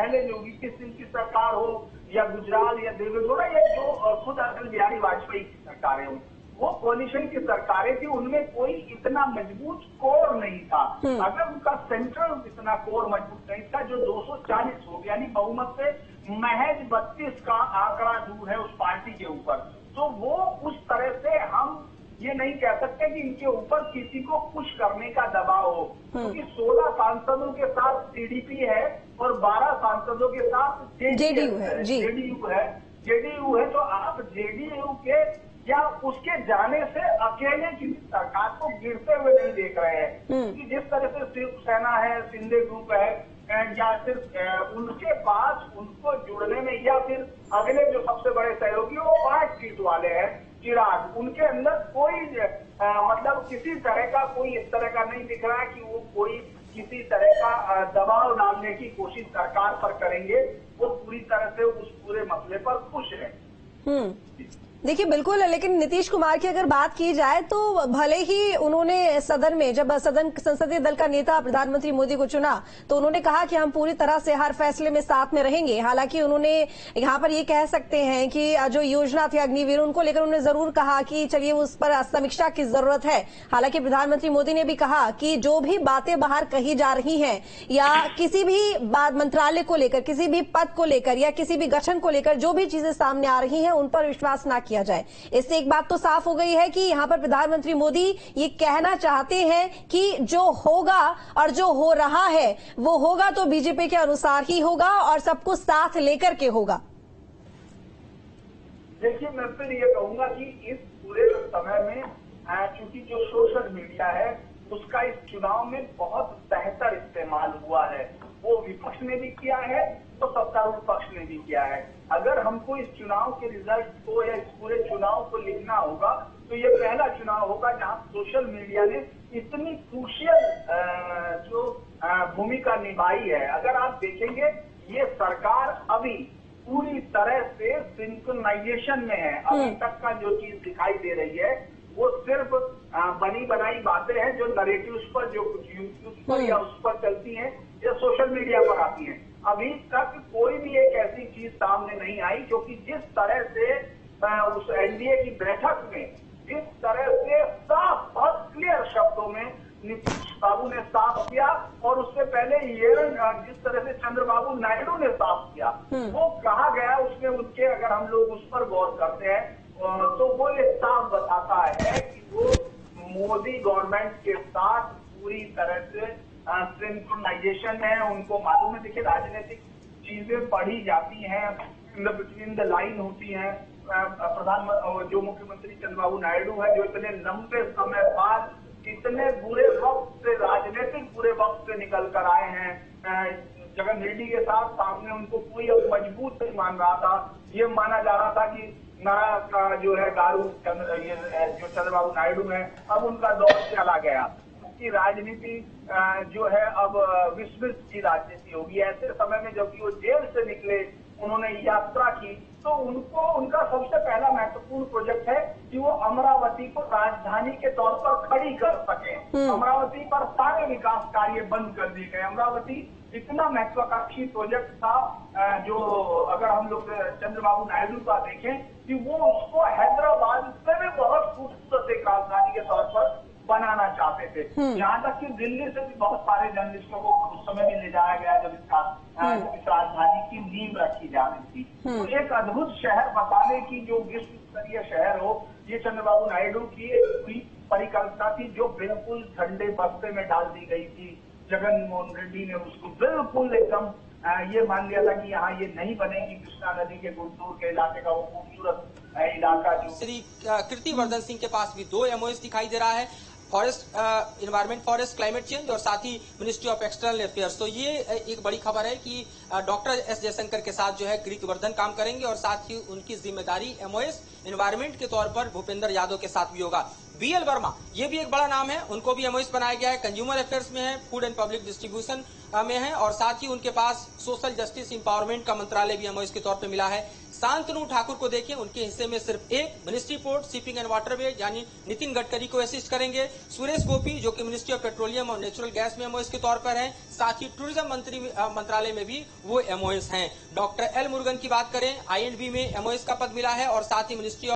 पहले योगी सिंह की सरकार हो या गुजराल या देवेगौड़ा या जो खुद अटल बिहारी वाजपेयी की सरकारें हो, वो कोalition की सरकारें थी, उनमें कोई इतना मजबूत कोर नहीं था। अगर उनका सेंट्रल इतना कोर मजबूत नहीं था, जो 240 वोट यानी बहुमत से महज 32 का आंकड़ा दूर है उस पार्टी के ऊपर, तो वो उस तरह से हम ये नहीं कह सकते कि इनके ऊपर किसी को खुश करने का दबाव हो, क्योंकि 16 सांसदों के साथ टीडीपी है और 12 सांसदों के साथ जेडीयू है। जेडीयू है, तो आप जेडीयू के या उसके जाने से अकेले किसी सरकार को गिरते हुए नहीं देख रहे हैं, क्योंकि जिस तरह से शिवसेना है, शिंदे ग्रुप है, या सिर्फ उनके पास उनको जुड़ने में, या फिर अगले जो सबसे बड़े सहयोगी वो 5 सीट वाले हैं चिराग, उनके अंदर कोई मतलब किसी तरह का कोई इस तरह का नहीं दिख रहा है कि वो कोई किसी तरह का दबाव डालने की कोशिश सरकार पर करेंगे। वो पूरी तरह से उस पूरे मसले पर खुश है। देखिए बिल्कुल, लेकिन नीतीश कुमार की अगर बात की जाए तो भले ही उन्होंने सदन में, जब सदन संसदीय दल का नेता प्रधानमंत्री मोदी को चुना, तो उन्होंने कहा कि हम पूरी तरह से हर फैसले में साथ में रहेंगे। हालांकि उन्होंने यहाँ पर ये कह सकते हैं कि जो योजना थी अग्निवीर, उनको लेकर उन्होंने जरूर कहा कि चलिए उस पर समीक्षा की जरूरत है। हालांकि प्रधानमंत्री मोदी ने भी कहा कि जो भी बातें बाहर कही जा रही हैं या किसी भी मंत्रालय को लेकर, किसी भी पद को लेकर या किसी भी गठन को लेकर जो भी चीजें सामने आ रही हैं, उन पर विश्वास न किया जाए। इससे एक बात तो साफ हो गई है कि यहां पर प्रधानमंत्री मोदी ये कहना चाहते हैं कि जो होगा और जो हो रहा है वो होगा तो बीजेपी के अनुसार ही होगा और सबको साथ लेकर के होगा। देखिए, मैं फिर ये कहूंगा कि इस पूरे समय में चूंकि जो सोशल मीडिया है उसका इस चुनाव में बहुत बेहतर इस्तेमाल हुआ है। वो विपक्ष ने भी किया है तो सत्तारूढ़ पक्ष ने भी किया है। अगर हमको इस चुनाव के रिजल्ट को या इस पूरे चुनाव को लिखना होगा तो ये पहला चुनाव होगा जहां सोशल मीडिया ने इतनी क्रूशियल जो भूमिका निभाई है। अगर आप देखेंगे, ये सरकार अभी पूरी तरह से सिंक्रोनाइजेशन में है। अभी तक का जो चीज दिखाई दे रही है वो सिर्फ बनी बनाई बातें हैं, जो नरेटिव्स पर, जो कुछ यूट्यूब पर या उस पर चलती हैं या सोशल मीडिया पर आती हैं। अभी तक कोई भी एक ऐसी चीज सामने नहीं आई, क्योंकि जिस तरह से उस एनडीए की बैठक में जिस तरह से साफ और क्लियर शब्दों में नीतीश बाबू ने साफ किया, और उससे पहले ये जिस तरह से चंद्रबाबू नायडू ने साफ किया, वो कहा गया उसमें उनके, अगर हम लोग उस पर गौर करते हैं तो वो ये साफ बताता है कि वो मोदी गवर्नमेंट के साथ पूरी तरह से सिंक्रोनाइजेशन है। उनको मालूम है, देखिए राजनीतिक चीजें पढ़ी जाती हैं, बिटवीन द लाइन होती हैं। प्रधानमंत्री जो मुख्यमंत्री चंद्रबाबू नायडू है, जो इतने लंबे समय बाद इतने बुरे वक्त से, राजनीतिक बुरे वक्त से निकल कर आए हैं, जगन रेड्डी के साथ सामने उनको कोई अब मजबूत नहीं मान रहा था। ये माना जा रहा था कि नया का जो है दारू, जो चंद्रबाबू नायडू है, अब उनका दौर चला गया। की राजनीति जो है अब विस्मृत की राजनीति होगी। ऐसे समय में जबकि वो जेल से निकले, उन्होंने यात्रा की, तो उनको उनका सबसे पहला महत्वपूर्ण प्रोजेक्ट है कि वो अमरावती को राजधानी के तौर पर खड़ी कर सके। अमरावती पर सारे विकास कार्य बंद कर दिए गए। अमरावती इतना महत्वाकांक्षी प्रोजेक्ट था, जो अगर हम लोग चंद्रबाबू नायडू का देखें कि वो उसको हैदराबाद से भी बहुत खूबसूरत एक राजधानी के तौर पर बनाना चाहते थे। यहाँ तक कि दिल्ली से भी बहुत सारे जर्नलिस्टों को उस समय भी ले जाया गया जब इस राजधानी की नींव रखी जा रही थी। तो एक अद्भुत शहर बताने की जो विश्व स्तरीय शहर हो, ये चंद्रबाबू नायडू की एक पूरी परिकल्पना थी, जो बिल्कुल ठंडे बस्ते में डाल दी गई थी। जगन मोहन रेड्डी ने उसको बिल्कुल एकदम ये मान लिया था कि यहाँ ये नहीं बनेगी। कृष्णा नदी के गुंटूर के इलाके का वो खूबसूरत इलाका जो श्री कीर्तिवर्धन सिंह के पास भी 2 MOS दिखाई दे रहा है, forest environment, forest, climate change और साथ ही मिनिस्ट्री ऑफ एक्सटर्नल अफेयर्स। तो ये एक बड़ी खबर है कि डॉक्टर एस जयशंकर के साथ जो है कीर्तिवर्धन काम करेंगे और साथ ही उनकी जिम्मेदारी MOS इन्वायरमेंट के तौर पर भूपेंद्र यादव के साथ भी होगा। BL वर्मा, ये भी एक बड़ा नाम है, उनको भी MOS बनाया गया है, कंज्यूमर अफेयर्स में है, फूड एंड पब्लिक डिस्ट्रीब्यूशन में है और साथ ही उनके पास सोशल जस्टिस इंपावरमेंट का मंत्रालय भी MOS के तौर पे मिला है। शांतनु ठाकुर को देखें, उनके हिस्से में सिर्फ एक ministry port, shipping and waterway यानी नितिन गडकरी को असिस्ट करेंगे। सुरेश गोपी जो कि मिनिस्ट्री ऑफ पेट्रोलियम और नेचुरल गैस में एमओएस के तौर पर हैं, साथ ही टूरिज्म मंत्रालय में भी वो एमओएस हैं। डॉक्टर एल मुरुगन की बात करें, INV में एमओएस का पद मिला है और साथ ही मिनिस्ट्री